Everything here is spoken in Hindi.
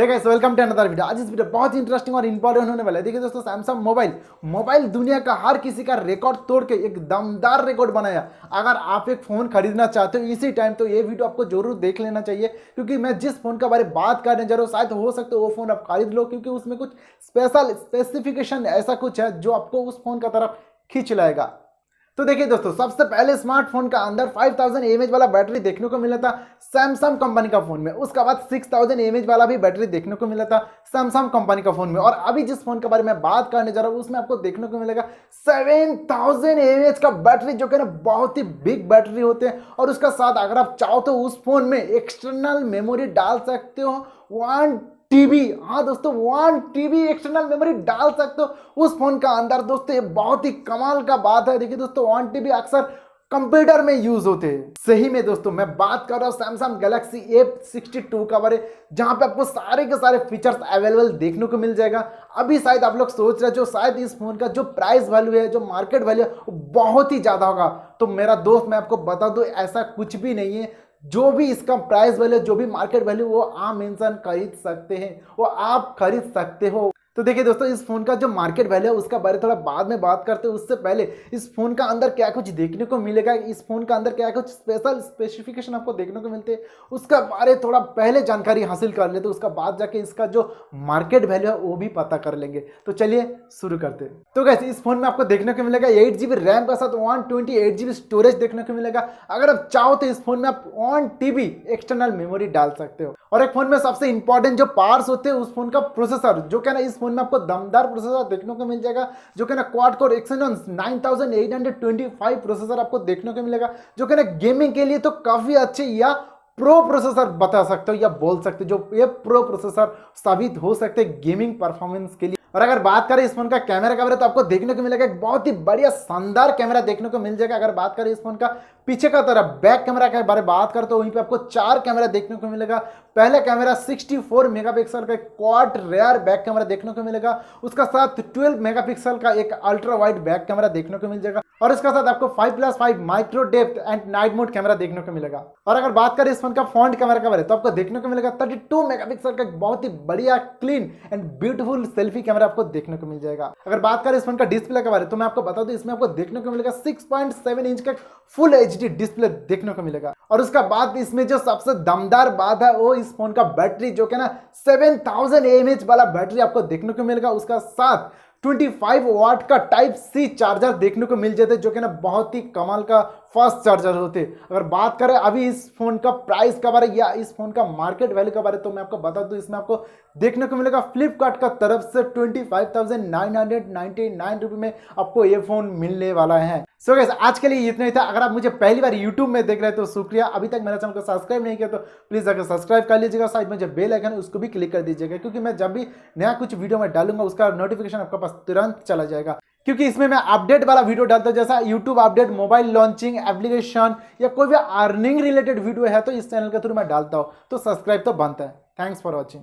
Hey guys, welcome to another video. आज इस वीडियो बहुत इंटरेस्टिंग और इंपॉर्टेंट होने वाला है। देखिए दोस्तों, सैमसंग मोबाइल दुनिया का हर किसी का रिकॉर्ड तोड़ के एक दमदार रिकॉर्ड बनाया। अगर आप एक फोन खरीदना चाहते हो इसी टाइम, तो ये वीडियो आपको जरूर देख लेना चाहिए, क्योंकि मैं जिस फोन के बारे में बात करने जा रहा हूँ शायद हो सकता है वो फोन आप खरीद लो, क्योंकि उसमें कुछ स्पेशल स्पेसिफिकेशन ऐसा कुछ है जो आपको उस फोन का तरफ खींच लाएगा। तो देखिए दोस्तों, सबसे पहले स्मार्टफोन का अंदर 5000 mAh वाला बैटरी देखने को मिला था सैमसंग कंपनी का फोन में। उसके बाद 6000 mAh वाला भी बैटरी देखने को मिला था सैमसंग कंपनी का फोन में। और अभी जिस फोन के बारे में बात करने जा रहा हूं उसमें आपको देखने को मिलेगा 7000 mAh का बैटरी, जो कि ना बहुत ही बिग बैटरी होते हैं। और उसका साथ अगर आप चाहो तो उस फोन में एक्सटर्नल मेमोरी डाल सकते हो 1 TB। हाँ दोस्तों, 1 TB एक्सटर्नल मेमोरी डाल सकते हो उस फोन का अंदर। दोस्तों ये बहुत ही कमाल का बात है। देखिए दोस्तों, 1 TB अक्सर कंप्यूटर में यूज होते हैं। सही में दोस्तों, मैं बात कर रहा हूँ सैमसंग गैलेक्सी F62 का बारे, जहां पे आपको सारे के सारे फीचर्स अवेलेबल देखने को मिल जाएगा। अभी शायद आप लोग सोच रहे हो शायद इस फोन का जो प्राइस वैल्यू है, जो मार्केट वैल्यू है, वो बहुत ही ज्यादा होगा। तो मेरा दोस्त, मैं आपको बता दूं, ऐसा कुछ भी नहीं है। जो भी इसका प्राइस वैल्यू, जो भी मार्केट वैल्यू, वो आम इंसान खरीद सकते हैं, वो आप खरीद सकते हो। तो देखिए दोस्तों, इस फोन का जो मार्केट वैल्यू है उसका बारे थोड़ा बाद में बात करते हैं। उससे पहले इस फोन का अंदर क्या कुछ देखने को मिलेगा, इस फोन का अंदर क्या कुछ स्पेशल स्पेसिफिकेशन आपको देखने को मिलते हैं, उसका बारे थोड़ा पहले जानकारी हासिल कर लेते, उसका बाद जाके इसका जो मार्केट वैल्यू है वो भी पता कर लेंगे। तो चलिए शुरू करते हैं। तो गाइस, इस फोन में आपको देखने को मिलेगा 8GB रैम का साथ 128GB स्टोरेज देखने को मिलेगा। अगर आप चाहो तो इस फोन में आप 1 TB एक्सटर्नल मेमोरी डाल सकते हो। और एक फोन में सबसे इंपॉर्टेंट जो पार्ट्स होते हैं उस फोन का प्रोसेसर, जो क्या ना इस फोन में आपको दमदार प्रोसेसर देखने को मिल जाएगा, जो कि ना क्वाड कोर एक्सिनोस 9825 प्रोसेसर आपको देखने को मिलेगा, जो कि ना गेमिंग के लिए तो काफी अच्छे या प्रो प्रोसेसर बता सकते हो या बोल सकते हो, जो ये प्रो प्रोसेसर साबित हो सकते हैं गेमिंग परफॉर्मेंस के लिए। और अगर बात करें इस फोन का कैमरा का बारे, तो आपको देखने को मिलेगा एक बहुत ही बढ़िया शानदार कैमरा देखने को मिल जाएगा। अगर बात करें इस फोन का पीछे का तरफ बैक कैमरा के बारे में बात करें, तो वहीं पे आपको 4 कैमरा देखने को मिलेगा। पहला कैमरा 64 मेगापिक्सल का क्वाड रेयर बैक कैमरा देखने को मिलेगा। उसका साथ 12 मेगापिक्सल का एक अल्ट्रा वाइड बैक कैमरा देखने को मिल जाएगा। और इसका साथ आपको 5+5 micro depth and night mode camera देखने को मिलेगा। और अगर बात करें इस फोन का फ्रंट कैमरा के बारे, तो आपको देखने को मिलेगा 32 मेगापिक्सल का बहुत ही बढ़िया clean and beautiful selfie camera आपको देखने को मिल जाएगा। अगर बात करें इस फोन का डिस्प्ले के बारे, तो मैं आपको बता दूं, इसमें आपको देखने को मिलेगा 6.7 इंच का फुल HD डिस्प्ले देखने को मिलेगा। और उसका बाद इसमें जो सबसे दमदार बात है वो इस फोन का बैटरी, जो कि ना 7000 mAh वाला बैटरी आपको देखने को मिलेगा। उसका साथ 25 वाट का Type-C चार्जर देखने को मिल जाते, जो कि ना बहुत ही कमाल का फास्ट चार्जर होते। अगर बात करें अभी इस फोन का प्राइस के बारे या इस फोन का मार्केट वैल्यू के बारे, तो मैं आपको बता दूं, इसमें आपको देखने को मिलेगा फ्लिपकार्ट का तरफ से 25,999 रुपये में आपको ये फोन मिलने वाला है। सो गाइस, आज के लिए इतना ही था। अगर आप मुझे पहली बार यूट्यूब में देख रहे हैं तो शुक्रिया। अभी तक मेरा चैनल को सब्सक्राइब नहीं किया तो प्लीज अगर सब्सक्राइब कर लीजिएगा। साइड में जो बेल आइकन है उसको भी क्लिक कर दीजिएगा, क्योंकि मैं जब भी नया कुछ वीडियो में डालूंगा उसका नोटिफिकेशन आपके पास तुरंत चला जाएगा। क्योंकि इसमें मैं अपडेट वाला वीडियो डालता हूं, जैसा YouTube update, mobile launching, application या कोई भी अर्निंग रिलेटेड वीडियो है तो इस चैनल के थ्रू मैं डालता हूं। तो सब्सक्राइब तो बनता है। Thanks for watching.